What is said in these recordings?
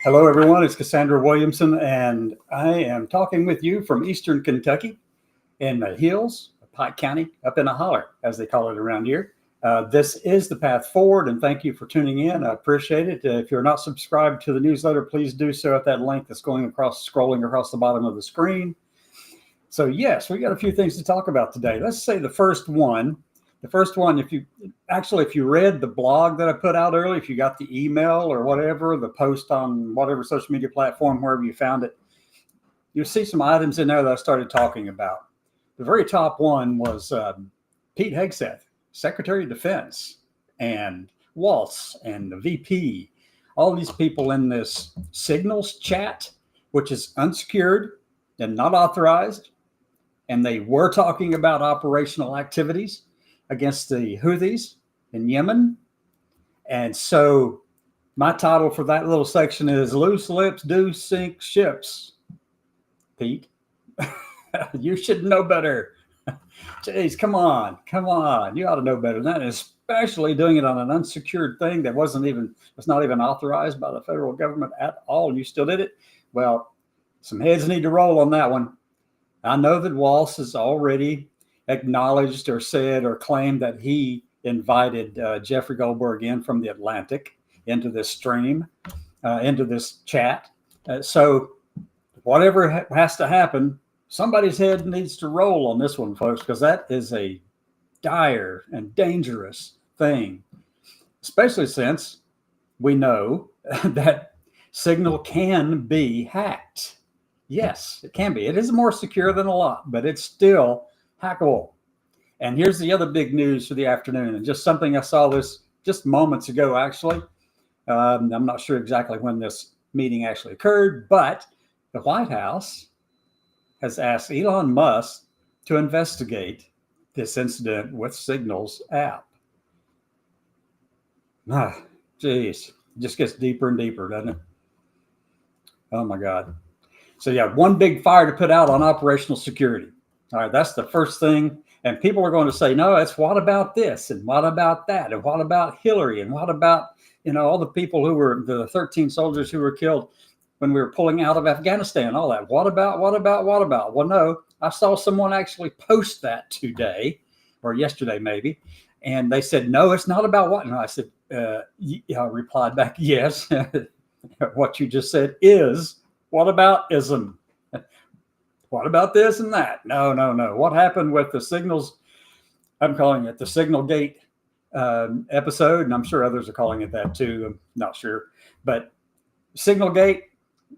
Hello, everyone. It's Cassandra Williamson, and I am talking with you from Eastern Kentucky in the hills of Pike County, up in a holler, as they call it around here. This is the path forward, and thank you for tuning in. I appreciate it. If you're not subscribed to the newsletter, please do so at that link that's scrolling across the bottom of the screen. So, yes, we got a few things to talk about today. Let's say the first one, if you read the blog that I put out earlier, if you got the email or whatever, the post on whatever social media platform, wherever you found it, you'll see some items in there that I started talking about. The very top one was Pete Hegseth, Secretary of Defense, and Waltz and the VP, all these people in this Signals chat, which is unsecured and not authorized. And they were talking about operational activities against the Houthis in Yemen. And so my title for that little section is Loose Lips Do Sink Ships. Pete, you should know better. Jeez, come on. You ought to know better than that, especially doing it on an unsecured thing that was not even authorized by the federal government at all. And you still did it. Well, some heads need to roll on that one. I know that Waltz has already acknowledged or said or claimed that he invited Jeffrey Goldberg in from the Atlantic into this stream, into this chat. So whatever has to happen, somebody's head needs to roll on this one, folks, because that is a dire and dangerous thing, especially since we know that Signal can be hacked. Yes, it can be. It is more secure than a lot, but it's still hackable. And here's the other big news for the afternoon, and just something I saw this just moments ago, actually. I'm not sure exactly when this meeting actually occurred, but the White House has asked Elon Musk to investigate this incident with Signal's app. Geez, it just gets deeper and deeper, doesn't it? Oh, my God. So, yeah, one big fire to put out on operational security. All right, that's the first thing. And people are going to say, no, it's what about this? And what about that? And what about Hillary? And what about, all the people who were the 13 soldiers who were killed when we were pulling out of Afghanistan, all that. What about? Well, no, I saw someone actually post that today or yesterday maybe. And they said, no, it's not about what? And I said, I replied back, yes, what you just said is what about ism? What about this and that? No. What happened with the Signals? I'm calling it the Signal Gate episode, and I'm sure others are calling it that too. I'm not sure. But Signal Gate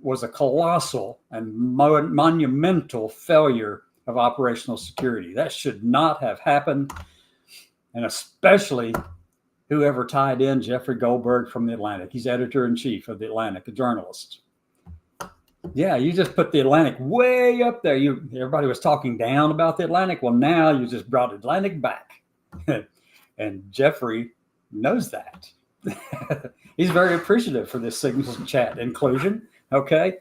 was a colossal and monumental failure of operational security. That should not have happened. And especially whoever tied in Jeffrey Goldberg from the Atlantic. He's editor-in-chief of the Atlantic, a journalist. Yeah, you just put the Atlantic way up there. Everybody was talking down about the Atlantic. Well, now you just brought the Atlantic back. And Jeffrey knows that. He's very appreciative for this Signals chat inclusion. Okay,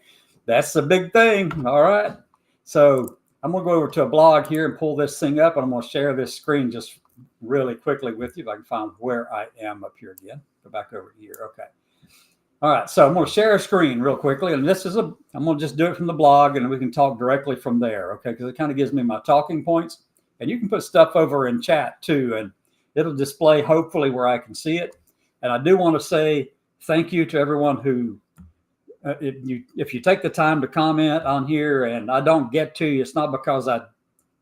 that's a big thing. All right. So I'm going to go over to a blog here and pull this thing up, and I'm going to share this screen just really quickly with you if I can find where I am up here again. Go back over here. Okay. All right, so I'm going to share a screen real quickly, and I'm going to just do it from the blog, and we can talk directly from there, okay? Because it kind of gives me my talking points, and you can put stuff over in chat too, and it'll display hopefully where I can see it. And I do want to say thank you to everyone who, if you take the time to comment on here, and I don't get to you, it's not because I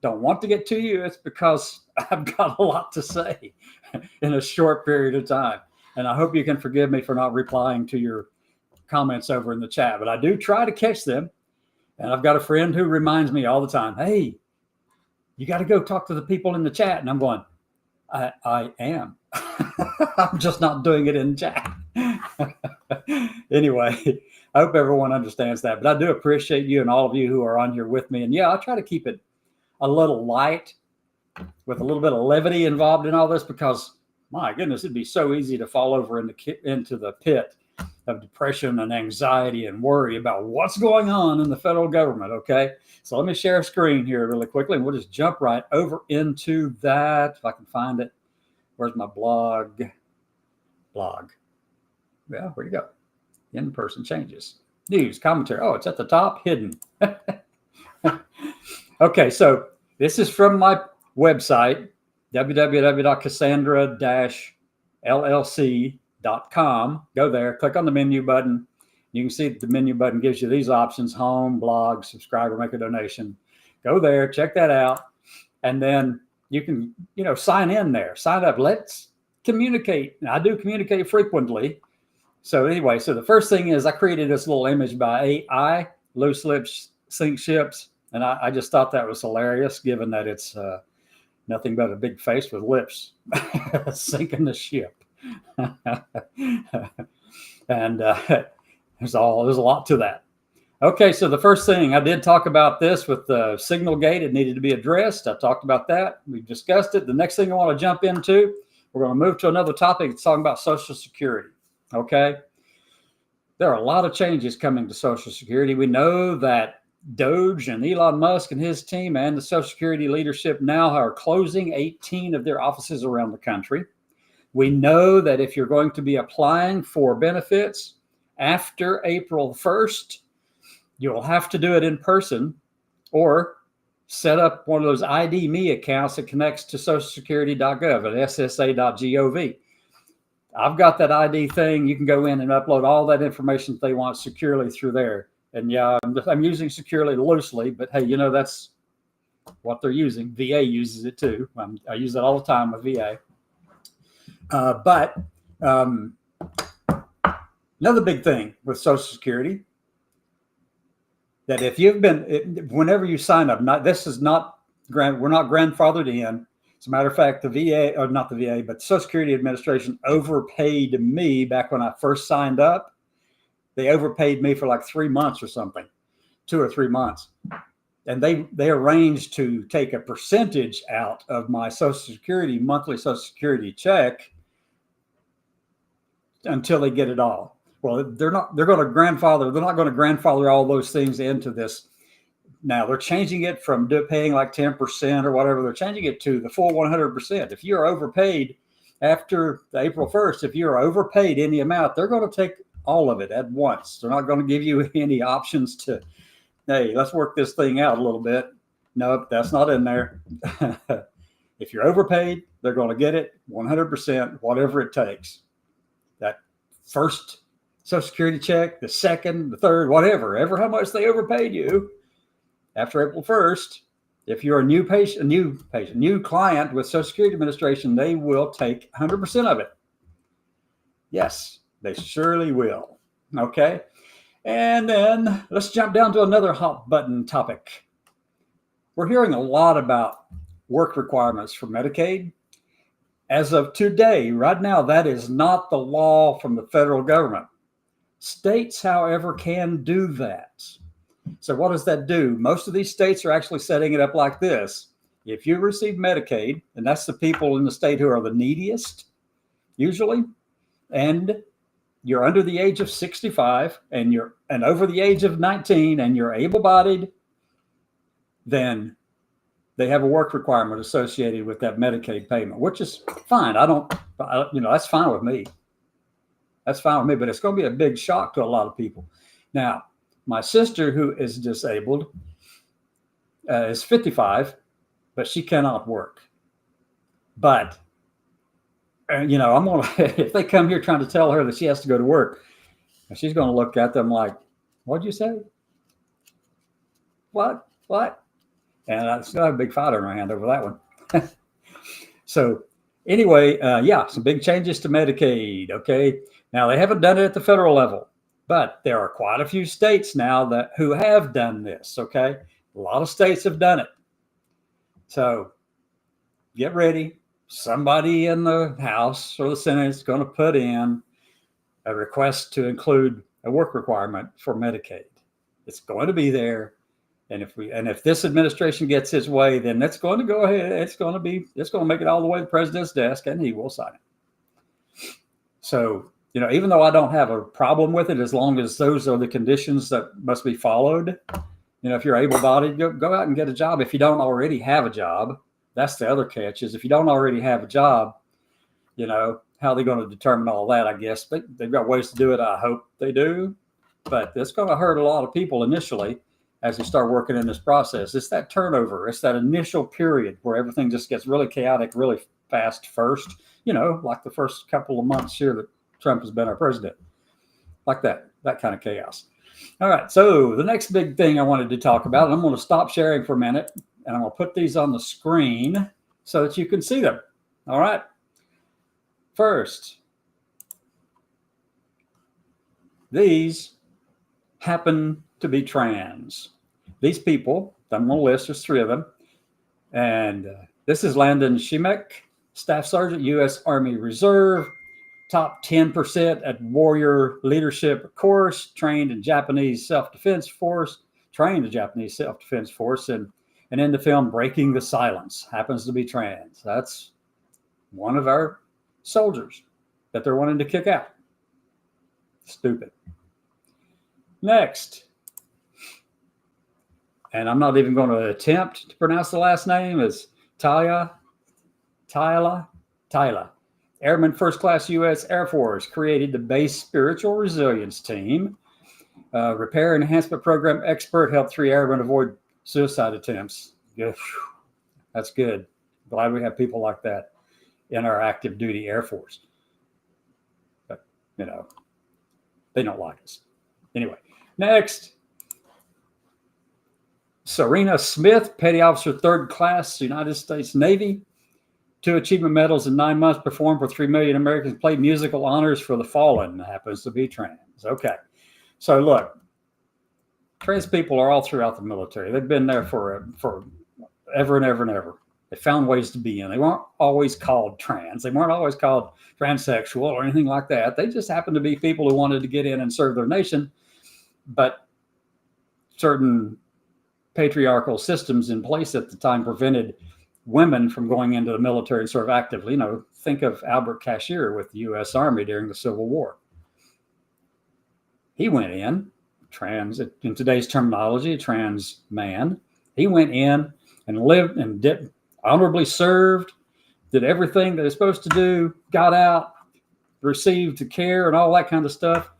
don't want to get to you, it's because I've got a lot to say in a short period of time. And I hope you can forgive me for not replying to your comments over in the chat. But I do try to catch them. And I've got a friend who reminds me all the time, hey, you got to go talk to the people in the chat. And I'm going, I am. I'm just not doing it in chat. Anyway, I hope everyone understands that. But I do appreciate you and all of you who are on here with me. And yeah, I'll try to keep it a little light with a little bit of levity involved in all this because my goodness, it'd be so easy to fall over into the pit of depression and anxiety and worry about what's going on in the federal government, okay? So let me share a screen here really quickly, and we'll just jump right over into that, if I can find it. Where's my blog? Yeah, where'd it go? In-person changes. News, commentary. Oh, it's at the top, hidden. Okay, so this is from my website, www.cassandra-llc.com. Go there, click on the menu button. You can see the menu button gives you these options: home, blog, subscribe, or make a donation. Go there, check that out. And then you can, sign in there, sign up. Let's communicate. I do communicate frequently. So anyway, so the first thing is I created this little image by AI, loose lips sink ships. And I just thought that was hilarious, given that it's nothing but a big face with lips sinking the ship. And there's a lot to that. Okay, so the first thing, I did talk about this with the signal gate. It needed to be addressed. I talked about that. We discussed it. The next thing I want to jump into, we're going to move to another topic. It's talking about Social Security. Okay, there are a lot of changes coming to Social Security. We know that Doge and Elon Musk and his team and the Social Security leadership now are closing 18 of their offices around the country. We know that if you're going to be applying for benefits after April 1st, you'll have to do it in person or set up one of those ID Me accounts that connects to socialsecurity.gov at ssa.gov. I've got that ID thing. You can go in and upload all that information that they want securely through there. And yeah, I'm using securely loosely, but hey, that's what they're using. VA uses it too. I use it all the time with VA. But another big thing with Social Security, that if you've been, whenever you sign up, we're not grandfathered in. As a matter of fact, the VA, or not the VA, but Social Security Administration overpaid me back when I first signed up. They overpaid me for like 3 months or something, 2 or 3 months. And they arranged to take a percentage out of my monthly Social Security check until they get it all. Well, they're not going to grandfather all those things into this. Now they're changing it from paying like 10% or whatever. They're changing it to the full 100%. If you're overpaid after April 1st, if you're overpaid any amount, they're going to take all of it at once. They're not going to give you any options to, hey, let's work this thing out a little bit. Nope, that's not in there. If you're overpaid, they're going to get it 100%, whatever it takes. That first Social Security check, the second, the third, whatever, how much they overpaid you after April 1st, if you're a new client with Social Security Administration, they will take 100% of it. Yes, they surely will. Okay. And then let's jump down to another hot button topic. We're hearing a lot about work requirements for Medicaid. As of today, right now, that is not the law from the federal government. States, however, can do that. So what does that do? Most of these states are actually setting it up like this. If you receive Medicaid, and that's the people in the state who are the neediest, usually, and you're under the age of 65 and over the age of 19 and you're able-bodied, then they have a work requirement associated with that Medicaid payment, which is fine. That's fine with me. That's fine with me, but it's going to be a big shock to a lot of people. Now, my sister, who is disabled, is 55, but she cannot work. But if they come here trying to tell her that she has to go to work, she's going to look at them like, what'd you say? What? And I still have a big fight on my hand over that one. So anyway, some big changes to Medicaid. Okay. Now they haven't done it at the federal level, but there are quite a few states now who have done this. Okay. A lot of states have done it. So get ready. Somebody in the House or the Senate is going to put in a request to include a work requirement for Medicaid. It's going to be there. And if this administration gets his way, then that's going to go ahead. It's going to make it all the way to the president's desk, and he will sign it. So, even though I don't have a problem with it, as long as those are the conditions that must be followed, if you're able-bodied, go out and get a job. If you don't already have a job, that's the other catch, is if you don't already have a job, how they're going to determine all that, I guess. They've got ways to do it. I hope they do. But it's going to hurt a lot of people initially as you start working in this process. It's that turnover. It's that initial period where everything just gets really chaotic really fast first, like the first couple of months here that Trump has been our president. Like that kind of chaos. All right, so the next big thing I wanted to talk about, and I'm going to stop sharing for a minute, and I'm going to put these on the screen so that you can see them. All right. First, these happen to be trans. These people, I'm going to list, there's 3 of them. And this is Landon Shemek, Staff Sergeant, U.S. Army Reserve, top 10% at Warrior Leadership course, trained in Japanese Self-Defense Force, and in the film Breaking the Silence, happens to be trans. That's one of our soldiers that they're wanting to kick out. Stupid. Next, and I'm not even going to attempt to pronounce the last name, is Tyla, Airman First Class U.S. Air Force, created the Base Spiritual Resilience Team. Repair and Enhancement Program expert, helped 3 airmen avoid suicide attempts. Yeah, that's good. Glad we have people like that in our active duty Air Force. But, they don't like us. Anyway, next. Serena Smith, Petty Officer 3rd Class, United States Navy. 2 achievement medals in 9 months, performed for 3 million Americans, played musical honors for the fallen, happens to be trans. Okay. So look, trans people are all throughout the military. They've been there for ever and ever and ever. They found ways to be in. They weren't always called trans. They weren't always called transsexual or anything like that. They just happened to be people who wanted to get in and serve their nation. But certain patriarchal systems in place at the time prevented women from going into the military and serve actively. Think of Albert Cashier with the U.S. Army during the Civil War. He went in, trans, in today's terminology, a trans man. He went in and lived and did honorably served, did everything that he's supposed to do, got out, received the care and all that kind of stuff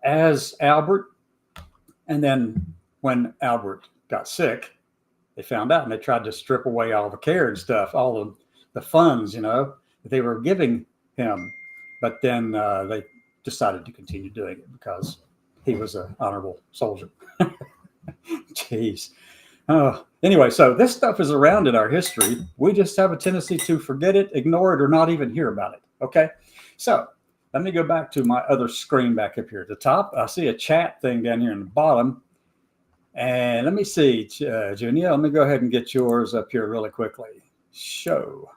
as Albert. And then when Albert got sick, they found out and they tried to strip away all the care and stuff, all the funds, that they were giving him. But then they decided to continue doing it because he was an honorable soldier. Jeez. Anyway, so this stuff is around in our history. We just have a tendency to forget it, ignore it, or not even hear about it. Okay. So let me go back to my other screen back up here at the top. I see a chat thing down here in the bottom. And let me see, Junia, let me go ahead and get yours up here really quickly. Show.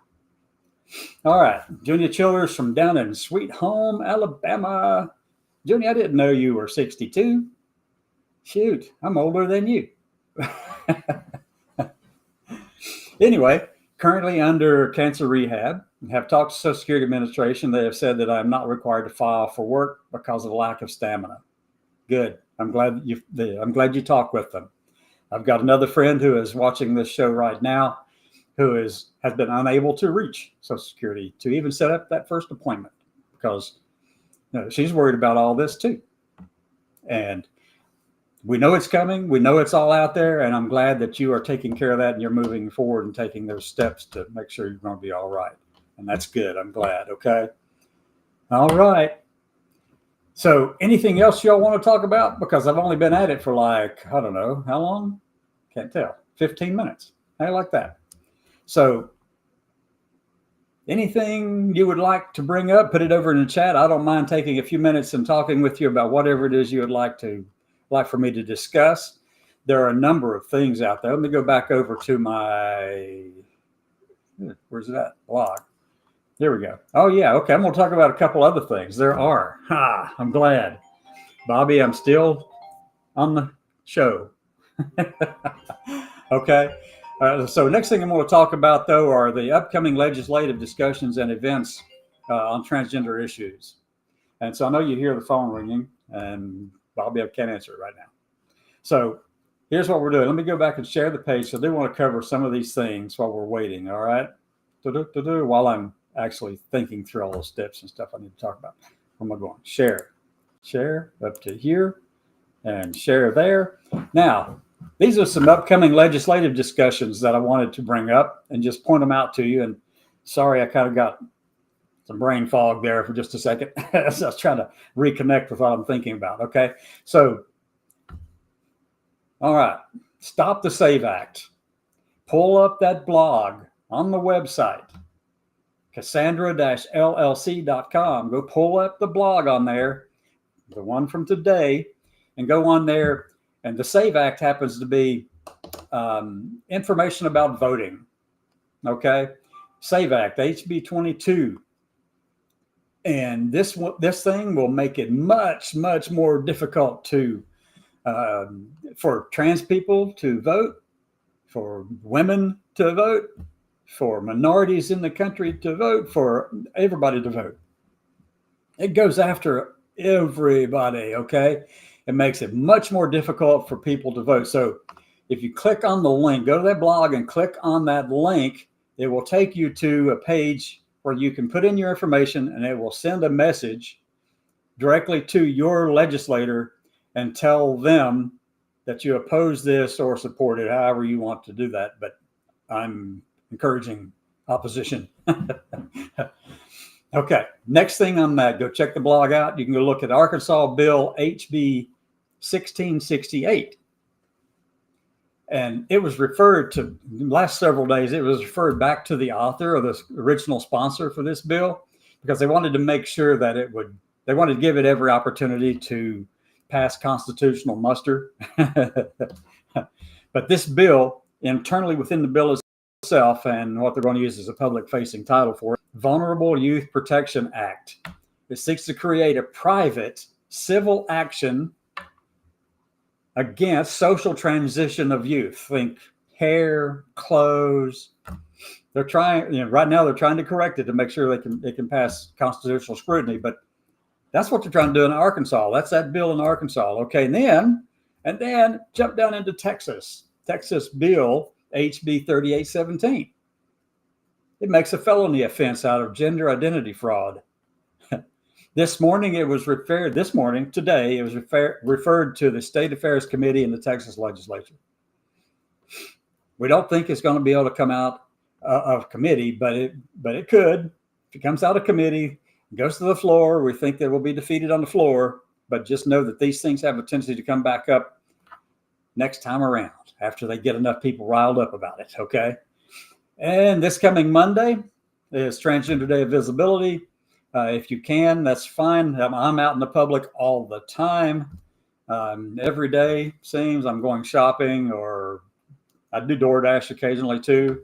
All right. Junia Childers from down in Sweet Home, Alabama. Junia, I didn't know you were 62. Shoot, I'm older than you. Anyway, currently under cancer rehab, have talked to Social Security Administration. They have said that I'm not required to file for work because of the lack of stamina. Good. I'm glad you talked with them. I've got another friend who is watching this show right now who has been unable to reach Social Security to even set up that first appointment because she's worried about all this too. And we know it's coming. We know it's all out there. And I'm glad that you are taking care of that and you're moving forward and taking those steps to make sure you're going to be all right. And that's good. I'm glad. Okay. All right. So anything else y'all want to talk about? Because I've only been at it for I don't know, how long? Can't tell. 15 minutes. I like that. So anything you would like to bring up, put it over in the chat. I don't mind taking a few minutes and talking with you about whatever it is you would like for me to discuss. There are a number of things out there. Let me go back over to my, where's it at? Blog. There we go. Oh, yeah. Okay. I'm going to talk about a couple other things. There are. I'm glad. Bobby, I'm still on the show. Okay. So next thing I'm going to talk about, though, are the upcoming legislative discussions and events on transgender issues. And so I know you hear the phone ringing, and Bobby, I can't answer it right now. So here's what we're doing. Let me go back and share the page. So I do want to cover some of these things while we're waiting. All right. While I'm actually thinking through all those steps and stuff I need to talk about. Where am I going? Share up to here and share there. Now, these are some upcoming legislative discussions that I wanted to bring up and just point them out to you. And sorry, I kind of got some brain fog there for just a second. As I was trying to reconnect with what I'm thinking about. Okay. So, all right. Stop the SAVE Act. Pull up that blog on the website, Cassandra-LLC.com. Go pull up the blog on there, the one from today, and go on there. And the SAVE Act happens to be information about voting. Okay. SAVE Act, HB 22. And this thing will make it much, much more difficult to for trans people to vote, for women to vote, for minorities in the country to vote, for everybody to vote. It goes after everybody, okay? It makes it much more difficult for people to vote. So if you click on the link, go to that blog and click on that link, it will take you to a page where you can put in your information and it will send a message directly to your legislator and tell them that you oppose this or support it, however you want to do that. But I'm encouraging opposition. Okay, next thing on that, go check the blog out. You can go look at Arkansas Bill HB 1668. And it was referred to, the last several days, it was referred back to the author or the original sponsor for this bill, because they wanted to make sure that they wanted to give it every opportunity to pass constitutional muster. But this bill, internally within the bill itself, and what they're going to use as a public-facing title for it, Vulnerable Youth Protection Act. It seeks to create a private civil action against social transition of youth. Think hair, clothes. They're trying, right now they're trying to correct it to make sure they can pass constitutional scrutiny, but that's what they're trying to do in Arkansas. That's that bill in Arkansas. Okay, and then jump down into Texas. Texas Bill HB 3817. It makes a felony offense out of gender identity fraud. This morning, today, it was referred to the State Affairs Committee in the Texas legislature. We don't think it's going to be able to come out of committee, but it could. If it comes out of committee, goes to the floor, we think they will be defeated on the floor, but just know that these things have a tendency to come back up next time around after they get enough people riled up about it, okay? And this coming Monday is Transgender Day of Visibility. If you can, that's fine. I'm out in the public all the time. Every day, seems I'm going shopping, or I do DoorDash occasionally too,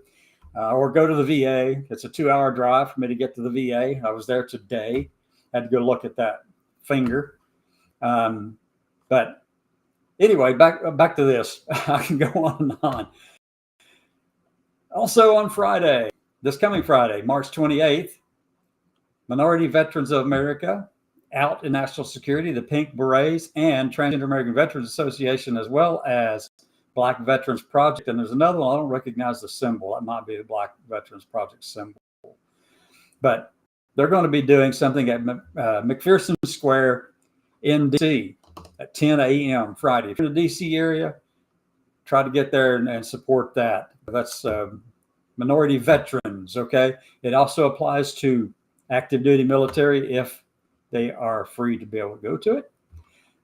or go to the VA. It's a 2-hour drive for me to get to the VA. I was there today. Had to go look at that finger. But anyway, back to this. I can go on and on. Also on Friday, this coming Friday, March 28th, Minority Veterans of America, Out in National Security, the Pink Berets, and Transgender American Veterans Association, as well as Black Veterans Project. And there's another one, I don't recognize the symbol. That might be the Black Veterans Project symbol. But they're going to be doing something at McPherson Square in D.C. at 10 a.m. Friday. If you're in the D.C. area, try to get there and support that. That's minority veterans, okay? It also applies to active duty military if they are free to be able to go to it.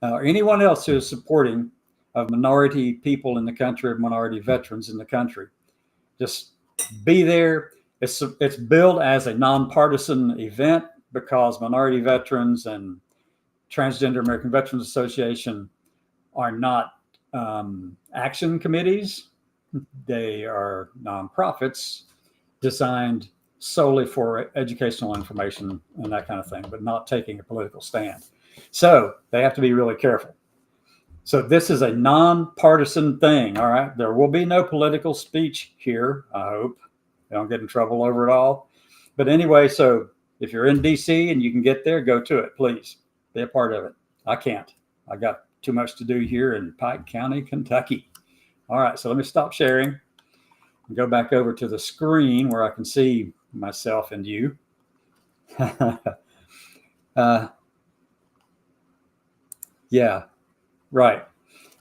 Or anyone else who is supporting of minority people in the country, of minority veterans in the country. Just be there. It's billed as a nonpartisan event because minority veterans and Transgender American Veterans Association are not action committees. They are nonprofits designed solely for educational information and that kind of thing, but not taking a political stand. So they have to be really careful. So this is a nonpartisan thing, all right? There will be no political speech here, I hope. I don't get in trouble over it all. But anyway, so if you're in DC and you can get there, go to it, please. Be a part of it. I can't. I got too much to do here in Pike County, Kentucky. All right, so let me stop sharing and go back over to the screen where I can see myself and you. Yeah, right.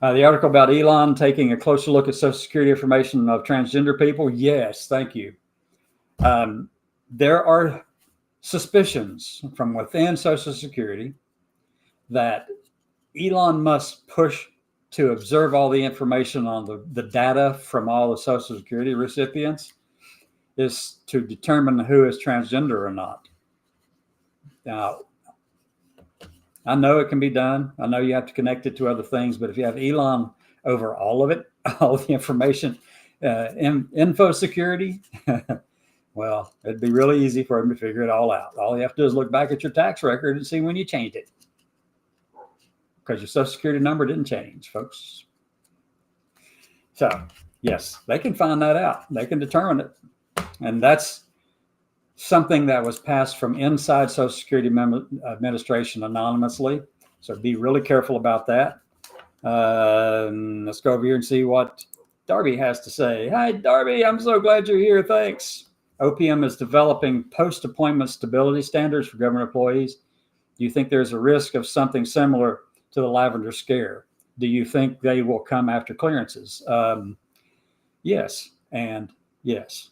The article about Elon taking a closer look at Social Security information of transgender people. Yes, thank you. There are suspicions from within Social Security that Elon Musk push to observe all the information on the data from all the Social Security recipients is to determine who is transgender or not. Now, I know it can be done. I know you have to connect it to other things, but if you have Elon over all of it, all the information, info security, well, it'd be really easy for him to figure it all out. All you have to do is look back at your tax record and see when you changed it, because your Social Security number didn't change, folks. So, yes, they can find that out. They can determine it. And that's something that was passed from inside Social Security Administration anonymously. So be really careful about that. Let's go over here and see what Darby has to say. Hi, Darby. I'm so glad you're here. Thanks. OPM is developing post-appointment stability standards for government employees. Do you think there's a risk of something similar to the Lavender Scare? Do you think they will come after clearances? Yes, and yes.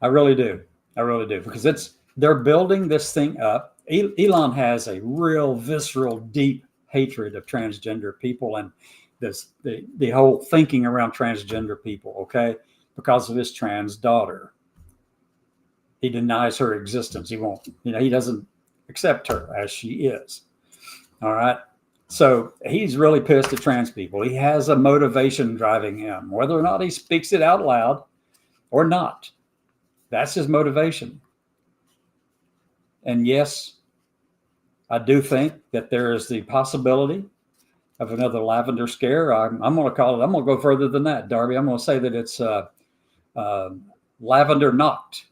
I really do. I really do, because they're building this thing up. Elon has a real visceral, deep hatred of transgender people and the whole thinking around transgender people, okay, because of his trans daughter. He denies her existence. He won't, he doesn't accept her as she is. All right. So he's really pissed at trans people. He has a motivation driving him, whether or not he speaks it out loud or not. That's his motivation. And yes, I do think that there is the possibility of another Lavender Scare. I'm going to call it, I'm going to go further than that, Darby. I'm going to say that it's Lavender Knocked.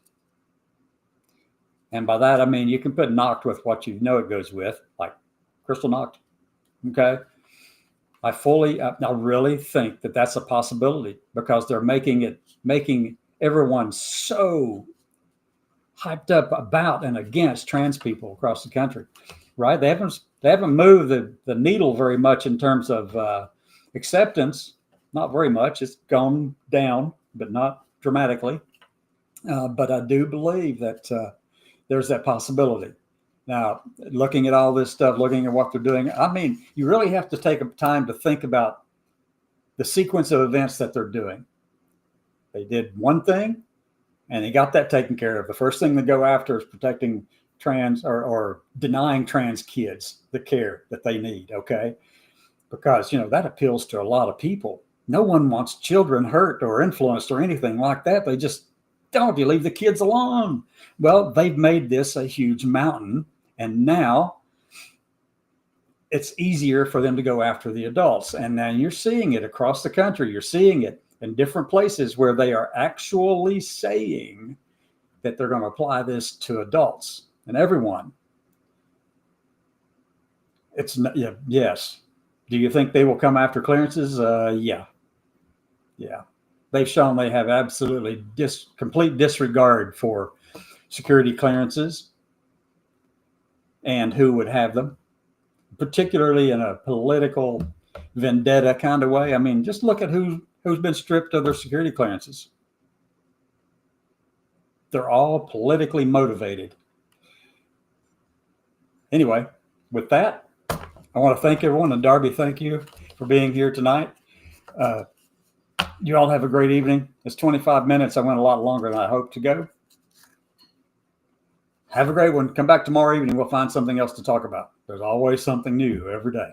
And by that, I mean, you can put knocked with what you know it goes with, like crystal knocked. Okay. I really think that that's a possibility, because they're making everyone so hyped up about and against trans people across the country, right? They haven't moved the needle very much in terms of acceptance. Not very much. It's gone down, but not dramatically. But I do believe that there's that possibility. Now, looking at all this stuff, looking at what they're doing, I mean, you really have to take time to think about the sequence of events that they're doing. They did one thing, and they got that taken care of. The first thing they go after is protecting trans or denying trans kids the care that they need, okay? Because, that appeals to a lot of people. No one wants children hurt or influenced or anything like that. They just don't. You leave the kids alone. Well, they've made this a huge mountain, and now it's easier for them to go after the adults. And now you're seeing it across the country. You're seeing it in different places where they are actually saying that they're going to apply this to adults and everyone. Yes. Do you think they will come after clearances? Yeah. They've shown they have absolutely complete disregard for security clearances and who would have them, particularly in a political vendetta kind of way. I mean, just look at who's been stripped of their security clearances. They're all politically motivated. Anyway, with that, I want to thank everyone. And Darby, thank you for being here tonight. You all have a great evening. It's 25 minutes. I went a lot longer than I hoped to go. Have a great one. Come back tomorrow evening. We'll find something else to talk about. There's always something new every day.